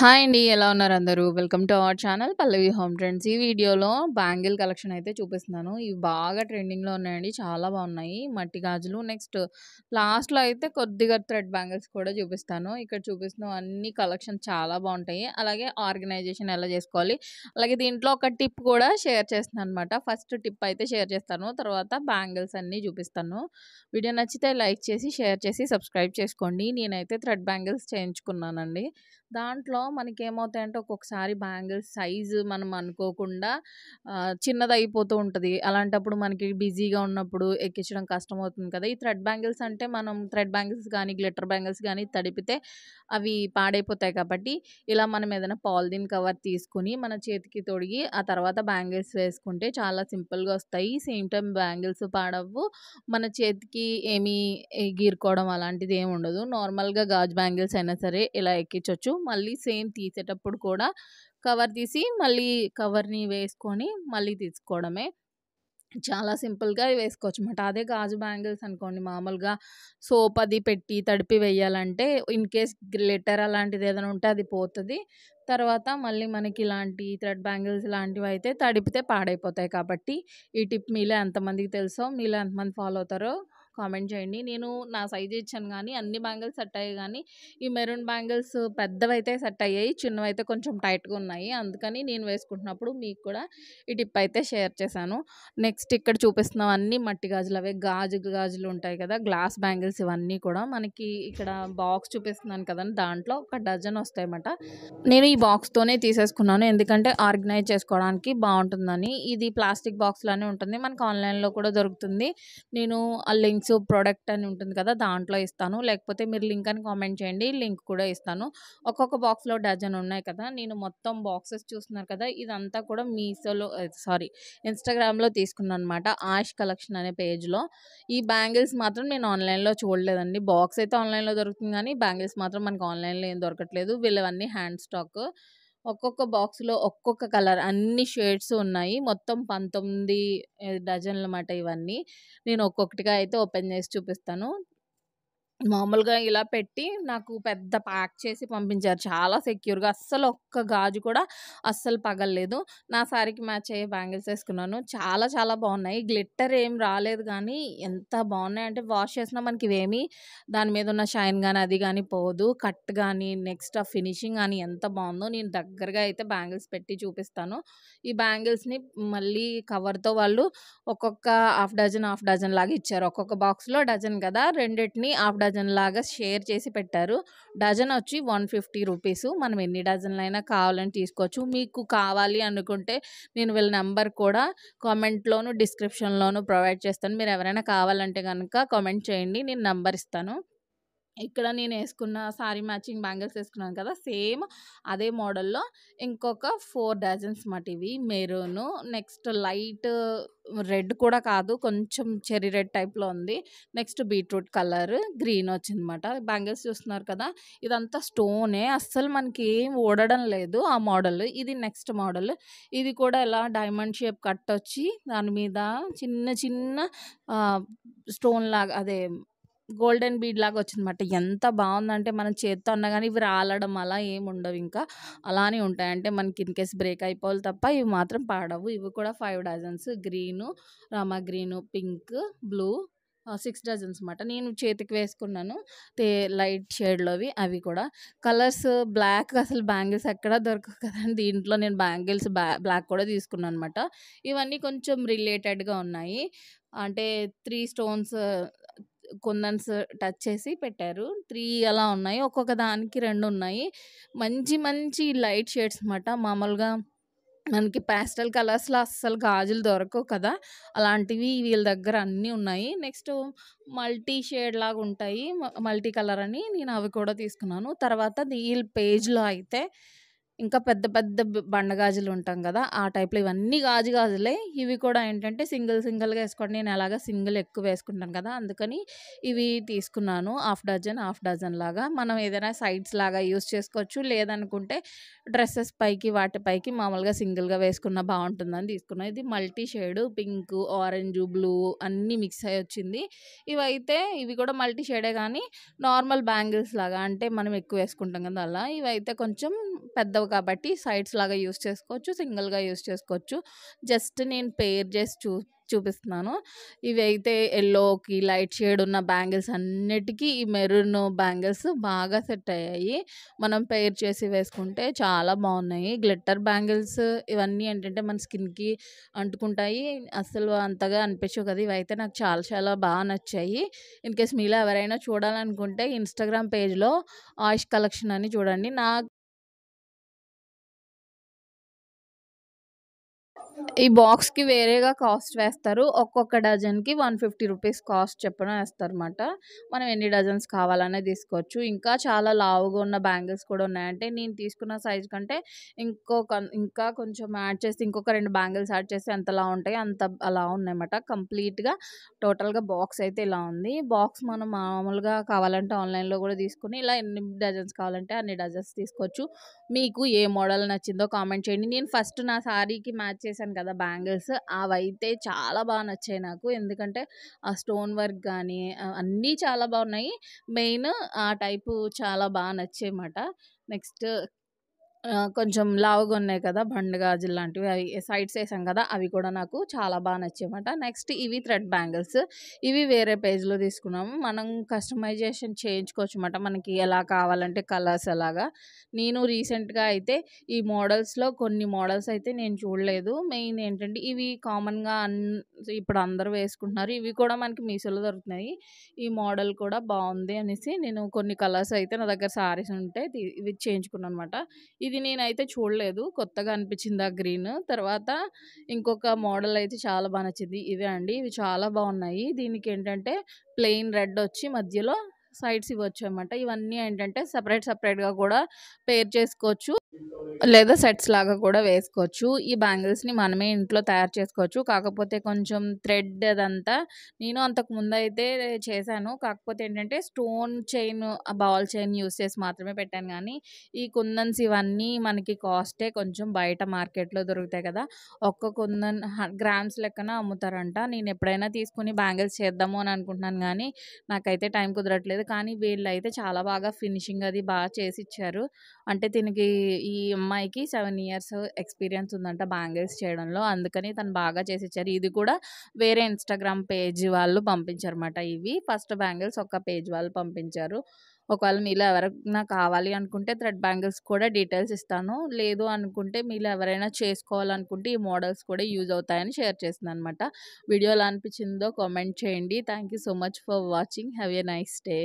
Hi అండి. ఎలా ఉన్నారు అందరూ? Welcome to our channel Pallavi home trends. ఈ వీడియోలో బ్యాంగిల్ కలెక్షన్ అయితే చూపిస్తున్నాను. ఇవి బాగా ట్రెండింగ్‌లో ఉన్నాయండి. చాలా బాగున్నాయి. మట్టి గాజులు నెక్స్ట్ లాస్ట్‌లో అయితే కొద్దిగా థ్రెడ్ బ్యాంగిల్స్ కూడా చూపిస్తాను. ఇక్కడ చూపిస్తున్న అన్ని కలెక్షన్ చాలా బాగుంటాయి. అలాగే ఆర్గనైజేషన్ ఎలా చేసుకోవాలి, అలాగే దీంట్లో ఒక టిప్ కూడా షేర్ చేస్తున్నాననమాట. ఫస్ట్ టిప్ అయితే షేర్ చేస్తాను. తర్వాత బ్యాంగిల్స్ అన్నీ చూపిస్తాను. వీడియో నచ్చితే లైక్ చేసి, షేర్ చేసి, సబ్స్క్రైబ్ చేసుకోండి. నేనైతే థ్రెడ్ బ్యాంగిల్స్ చేయించుకున్నానండి. దాంట్లో మనకేమవుతాయంటే ఒక్కొక్కసారి బ్యాంగిల్స్ సైజు మనం అనుకోకుండా చిన్నదయిపోతూ ఉంటది. అలాంటప్పుడు మనకి బిజీగా ఉన్నప్పుడు ఎక్కించడం కష్టమవుతుంది కదా! ఈ థ్రెడ్ బ్యాంగిల్స్ అంటే మనం థ్రెడ్ బ్యాంగిల్స్ గానీ, గ్లిటర్ బ్యాంగిల్స్ గానీ తడిపితే అవి పాడైపోతాయి కాబట్టి, ఇలా మనం ఏదైనా పాలిథీన్ కవర్ తీసుకొని మన చేతికి తొడిగి, ఆ తర్వాత బ్యాంగిల్స్ వేసుకుంటే చాలా సింపుల్‌గా వస్తాయి. సేమ్ టైమ్ బ్యాంగిల్స్ పాడవ్వు. మన చేతికి ఏమీ గీరుకోవడం అలాంటిది ఏమి ఉండదు. నార్మల్‌గా గాజు బ్యాంగిల్స్ అయినా సరే ఇలా ఎక్కించొచ్చు. మళ్ళీ సేమ్ తీసేటప్పుడు కూడా కవర్ తీసి మళ్ళీ కవర్‌ని వేసుకొని మళ్ళీ తీసుకోవడమే. చాలా సింపుల్‌గా వేసుకోవచ్చన్నమాట. అదే గాజు బ్యాంగిల్స్ అనుకోండి మామూలుగా సోప్ అది పెట్టి తడిపి వేయాలంటే ఇన్‌కేస్ గ్లిటర్ అలాంటిది ఏదైనా ఉంటే అది పోతది. తర్వాత మళ్ళీ మనకి ఇలాంటి థ్రెడ్ బ్యాంగిల్స్ ఇలాంటివైతే తడిపితే పాడైపోతాయి కాబట్టి, ఈ టిప్ మీలో ఎంతమందికి తెలుసో, మీలో ఎంతమంది ఫాలో అవుతారో కామెంట్ చేయండి. నేను నా సైజ్ ఇచ్చాను గానీ అన్ని బ్యాంగిల్స్ సెట్ అయ్యాయి గానీ, ఈ మెరూన్ బ్యాంగిల్స్ పెద్దవైతే సెట్ అయ్యాయి. చిన్నవైతే కొంచెం టైట్‌గా ఉన్నాయి. అందుకని నేను వేసుకుంటున్నప్పుడు మీకు కూడా ఈ టిప్ అయితే షేర్ చేశాను. నెక్స్ట్ ఇక్కడ చూపిస్తున్నవన్నీ మట్టి గాజులు. అవే గాజులు ఉంటాయి కదా! గ్లాస్ బ్యాంగిల్స్ ఇవన్నీ కూడా మనకి ఇక్కడ బాక్స్ చూపిస్తున్నాను కదండీ! దాంట్లో ఒక డజన్ వస్తాయన్నమాట. నేను ఈ బాక్స్‌తోనే తీసేసుకున్నాను. ఎందుకంటే ఆర్గనైజ్ చేసుకోవడానికి బావుంటుందని. ఇది ప్లాస్టిక్ బాక్స్‌లానే ఉంటుంది. మనకు ఆన్‌లైన్‌లో కూడా దొరుకుతుంది. నేను ఆ లింక్స్ ప్రొడక్ట్ అని ఉంటుంది కదా! దాంట్లో ఇస్తాను. లేకపోతే మీరు లింక్ అని కామెంట్ చేయండి. లింక్ కూడా ఇస్తాను. ఒక్కొక్క బాక్స్‌లో డజన్ ఉన్నాయి కదా! నేను మొత్తం బాక్సెస్ చూస్తున్నారు కదా! ఇదంతా కూడా మీషోలో ఇన్‌స్టాగ్రామ్‌లో తీసుకున్నాననమాట. ఆష్ కలెక్షన్ అనే పేజ్‌లో. ఈ బ్యాంగిల్స్ మాత్రం నేను ఆన్‌లైన్‌లో చూడలేదండి. బాక్స్ అయితే ఆన్‌లైన్‌లో దొరుకుతుంది గానీ, బ్యాంగిల్స్ మాత్రం మనకు ఆన్‌లైన్‌లో ఏం దొరకట్లేదు. వీళ్ళవన్నీ హ్యాండ్ స్టాక్. ఒక్కొక్క బాక్స్‌లో ఒక్కొక్క కలర్ అన్ని షేడ్స్ ఉన్నాయి. మొత్తం 19 డజన్లమాట ఇవన్నీ. నేను ఒక్కొక్కటిగా అయితే ఓపెన్ చేసి చూపిస్తాను. మామూలుగా ఇలా పెట్టి నాకు పెద్ద ప్యాక్ చేసి పంపించారు. చాలా సెక్యూర్‌గా అస్సలు ఒక్క గాజు కూడా అస్సలు పగలలేదు. నా శారీకి మ్యాచ్ అయ్యే బ్యాంగిల్స్ ఏసుకున్నాను. చాలా చాలా బావున్నాయి. గ్లిట్టర్ ఏం రాలేదు గానీ ఎంత బావున్నాయంటే వాష్ చేసినా మనకి ఇవేమి దాని మీద ఉన్న షైన్ గాని, అది గాని పోదు. కట్ గాని, నెక్స్ట్ ఆ ఫినిషింగ్ గాని ఎంత బావుందో నేను దగ్గరగా అయితే బ్యాంగిల్స్ పెట్టి చూపిస్తాను. ఈ బ్యాంగిల్స్‌ని మళ్ళీ కవర్‌తో వాళ్ళు ఒక్కొక్క హాఫ్ డజన్ లాగా ఇచ్చారు. ఒక్కొక్క బాక్స్‌లో డజన్ కదా! రెండిటిని హాఫ్ డజన్ లాగా షేర్ చేసి పెట్టారు. డజన్ వచ్చి 150 రూపీసు. మనం ఎన్ని డజన్‌లైనా కావాలని తీసుకోవచ్చు. మీకు కావాలి అనుకుంటే నేను వీళ్ళ నంబర్ కూడా కామెంట్‌లోను, డిస్క్రిప్షన్‌లోను ప్రొవైడ్ చేస్తాను. మీరు ఎవరైనా కావాలంటే గనుక కామెంట్ చేయండి. నేను నంబర్ ఇస్తాను. ఇక్కడ నేనేసుకున్న సారీ మ్యాచింగ్ బ్యాంగిల్స్ ఏసుకున్నాను కదా! సేమ్ అదే మోడల్‌లో ఇంకొక 4 డజన్స్ మాట ఇవి. మెరూను, నెక్స్ట్ లైట్ రెడ్ కూడా కాదు. కొంచెం చెర్రీ రెడ్ టైప్‌లో ఉంది. నెక్స్ట్ బీట్రూట్ కలర్, గ్రీన్ వచ్చిందన్నమాట. బ్యాంగిల్స్ చూస్తున్నారు కదా! ఇదంతా స్టోనే. అస్సలు మనకి ఏం ఊడడం లేదు ఆ మోడల్. ఇది నెక్స్ట్ మోడల్. ఇది కూడా ఇలా డైమండ్ షేప్ కట్టొచ్చి దాని మీద చిన్న చిన్న ఆహ్, స్టోన్‌లాగా అదే గోల్డెన్ బీడ్ లాగా వచ్చిందన్నమాట. ఎంత బావుందంటే మనం చేత్తో అన్నా గాని ఇవి రాలడం అలా ఏమి ఉండవింకా. అలానే ఉంటాయి. అంటే మనకి ఇన్‌కేస్ బ్రేక్ అయిపోవాలి తప్ప ఇవి మాత్రం పాడవు. ఇవి కూడా 5 dozens green, Rama green, pink, blue 6 dozens మాట. నేను చేతికి వేసుకున్నాను. తే లైట్ షేడ్‌లోవి అవి కూడా. కలర్స్ బ్లాక్ అసలు బ్యాంగిల్స్ ఎక్కడ దొరకవు కదండీ! దీంట్లో నేను బ్యాంగిల్స్ బ్లాక్ కూడా తీసుకున్నానన్నమాట. ఇవన్నీ కొంచెం రిలేటెడ్‌గా ఉన్నాయి. అంటే 3 స్టోన్స్ కుందన్స్ టచ్ చేసి పెట్టారు. 3 అలా ఉన్నాయి. ఒక్కొక్క దానికి 2 ఉన్నాయి. మంచి మంచి లైట్ షేడ్స్ మాట. మామూలుగా మనకి పాస్టల్ కలర్స్‌లో అస్సలు గాజులు దొరకవు కదా! అలాంటివి వీళ్ళ దగ్గర అన్నీ ఉన్నాయి. నెక్స్ట్ మల్టీ షేడ్ లాగా ఉంటాయి. మల్టీ కలర్ అని నేను అవి కూడా తీసుకున్నాను. తర్వాత వీళ్ళ పేజ్‌లో అయితే ఇంకా పెద్ద పెద్ద బండ గాజులు ఉంటాం కదా! ఆ టైప్‌లో ఇవన్నీ గాజులే. ఇవి కూడా ఏంటంటే సింగిల్‌గా ఏసుకోవడం. నేను ఎలాగా సింగిల్ ఎక్కువ వేసుకుంటాను కదా! అందుకని ఇవి తీసుకున్నాను. హాఫ్ డజన్ లాగా. మనం ఏదైనా సైడ్స్ లాగా యూజ్ చేసుకోవచ్చు. లేదనుకుంటే డ్రెసెస్ పైకి వాటి పైకి మామూలుగా సింగిల్‌గా వేసుకున్నా బావుంటుందని తీసుకున్నా. ఇది multi shade pink, orange, blue అన్నీ మిక్స్ అయ్యి వచ్చింది. ఇవి కూడా మల్టీ షేడే గానీ నార్మల్ బ్యాంగిల్స్ లాగా అంటే మనం ఎక్కువ వేసుకుంటాం కదా! అలా. ఇవైతే కొంచెం పెద్దవి కాబట్టి సైడ్స్ లాగా యూజ్ చేసుకోవచ్చు. సింగిల్‌గా యూజ్ చేసుకోవచ్చు. జస్ట్ నేను పేర్ చేసి చూపిస్తున్నాను. ఇవైతే యెల్లోకి లైట్ షేడ్ ఉన్న బ్యాంగిల్స్ అన్నిటికి ఈ మెరూన్ బ్యాంగిల్స్ బాగా సెట్ అయ్యాయి. మనం పెయిర్ చేసి వేసుకుంటే చాలా బాగున్నాయి. గ్లిట్టర్ బ్యాంగిల్స్ ఇవన్నీ ఏంటంటే మన స్కిన్‌కి అంటుకుంటాయి. అస్సలు అంతగా అనిపించవు కదా! ఇవైతే నాకు చాలా చాలా బాగా నచ్చాయి. ఇన్‌కేస్ మీలో ఎవరైనా చూడాలనుకుంటే ఇన్‌స్టాగ్రామ్ పేజ్‌లో ఆయిష్ కలెక్షన్ అని చూడండి. ఈ బాక్స్‌కి వేరేగా కాస్ట్ వేస్తారు. ఒక్కొక్క డజన్‌కి 150 రూపీస్ కాస్ట్ చొప్పున వేస్తారన్నమాట. మనం ఎన్ని డజన్స్ కావాలన్నా తీసుకోవచ్చు. ఇంకా చాలా లావుగా ఉన్న బ్యాంగిల్స్ కూడా ఉన్నాయి. అంటే నేను తీసుకున్న సైజ్ కంటే ఇంకా కొంచెం యాడ్ చేసి ఇంకొక 2 బ్యాంగిల్స్ యాడ్ చేస్తే ఎంత లావు ఉంటాయో అంత అలా ఉన్నాయన్నమాట. కంప్లీట్‌గా టోటల్‌గా బాక్స్ అయితే ఇలా ఉంది. బాక్స్ మనం మామూలుగా కావాలంటే ఆన్‌లైన్‌లో కూడా తీసుకొని ఇలా ఎన్ని డజన్స్ కావాలంటే అన్ని డజన్స్ తీసుకోవచ్చు. మీకు ఏ మోడల్ నచ్చిందో కామెంట్ చేయండి. నేను ఫస్ట్ నా శారీకి మ్యాచ్ చేశాను కదా బ్యాంగిల్స్, అవైతే చాలా బాగా నచ్చాయి నాకు. ఎందుకంటే ఆ స్టోన్ వర్క్ గానీ అన్నీ చాలా బాగున్నాయి. మెయిన్ ఆ టైపు చాలా బాగా నచ్చాయన్నమాట. నెక్స్ట్ కొంచెం లావుగా ఉన్నాయి కదా! బండ గాజులు లాంటివి అవి సైడ్స్ ఏసాం కదా! అవి కూడా నాకు చాలా బాగా నచ్చాయన్నమాట. నెక్స్ట్ ఇవి థ్రెడ్ బ్యాంగిల్స్. ఇవి వేరే పేజ్‌లో తీసుకున్నాము. మనం కస్టమైజేషన్ చేయించుకోవచ్చన్నమాట. మనకి ఎలా కావాలంటే కలర్స్ అలాగా. నేను రీసెంట్‌గా అయితే ఈ మోడల్స్‌లో కొన్ని మోడల్స్ అయితే నేను చూడలేదు. మెయిన్ ఏంటంటే ఇవి కామన్‌గా ఇప్పుడు అందరూ వేసుకుంటున్నారు. ఇవి కూడా మనకి మీషోలో దొరుకుతున్నాయి. ఈ మోడల్ కూడా బావుంది అనేసి నేను కొన్ని కలర్స్ అయితే నా దగ్గర శారీస్ ఉంటే ఇవి చేయించుకున్నానన్నమాట. ఇది నేనైతే చూడలేదు. కొత్తగా అనిపించింది ఆ గ్రీన్. తర్వాత ఇంకొక మోడల్ అయితే చాలా బా నచ్చింది. ఇవే అండి. ఇవి చాలా బావున్నాయి. దీనికేంటంటే ప్లెయిన్ రెడ్ ఒచ్చి మధ్యలో సైడ్స్ ఇవొచ్చాయన్నమాట. ఇవన్నీ ఏంటంటే సెపరేట్‌గా కూడా పేర్ చేసుకోవచ్చు. లేదా సెట్స్ లాగా కూడా వేసుకోవచ్చు. ఈ బ్యాంగిల్స్‌ని మనమే ఇంట్లో తయారు చేసుకోవచ్చు. కాకపోతే కొంచెం థ్రెడ్ అదంతా నేను అంతకు ముందయితే చేశాను. కాకపోతే ఏంటంటే stone chain, ball chain use చేసి మాత్రమే పెట్టాను గానీ, ఈ కుందన్స్ ఇవన్నీ మనకి కాస్టే కొంచెం బయట మార్కెట్‌లో దొరుకుతాయి కదా! ఒక్క కుందన్ గ్రామ్స్ లెక్కన అమ్ముతారంట. నేనెప్పుడైనా తీసుకొని బ్యాంగిల్స్ చేద్దాము అని అనుకుంటున్నాను గానీ, నాకైతే టైం కుదరట్లేదు. కానీ వీళ్ళైతే చాలా బాగా ఫినిషింగ్ అది చేసిచ్చారు. అంటే తినకి ఈ అమ్మాయికి 7 ఇయర్స్ ఎక్స్‌పీరియన్స్ ఉందంట బ్యాంగిల్స్ చేయడంలో. అందుకని తను బాగా చేసిచ్చారు. ఇది కూడా వేరే ఇన్‌స్టాగ్రామ్ పేజ్ వాళ్ళు పంపించారన్నమాట ఇవి. ఫస్ట్ బ్యాంగిల్స్ ఒక పేజ్ వాళ్ళు పంపించారు. ఒకవేళ మీలో ఎవరైనా కావాలి అనుకుంటే థ్రెడ్ బ్యాంగిల్స్ కూడా డీటెయిల్స్ ఇస్తాను. లేదు అనుకుంటే మీలో ఎవరైనా చేసుకోవాలనుకుంటే ఈ మోడల్స్ కూడా యూజ్ అవుతాయని షేర్ చేస్తున్నానన్నమాట. వీడియో ఎలా అనిపించిందో కామెంట్ చేయండి. Thank you so much for watching. Have a nice day.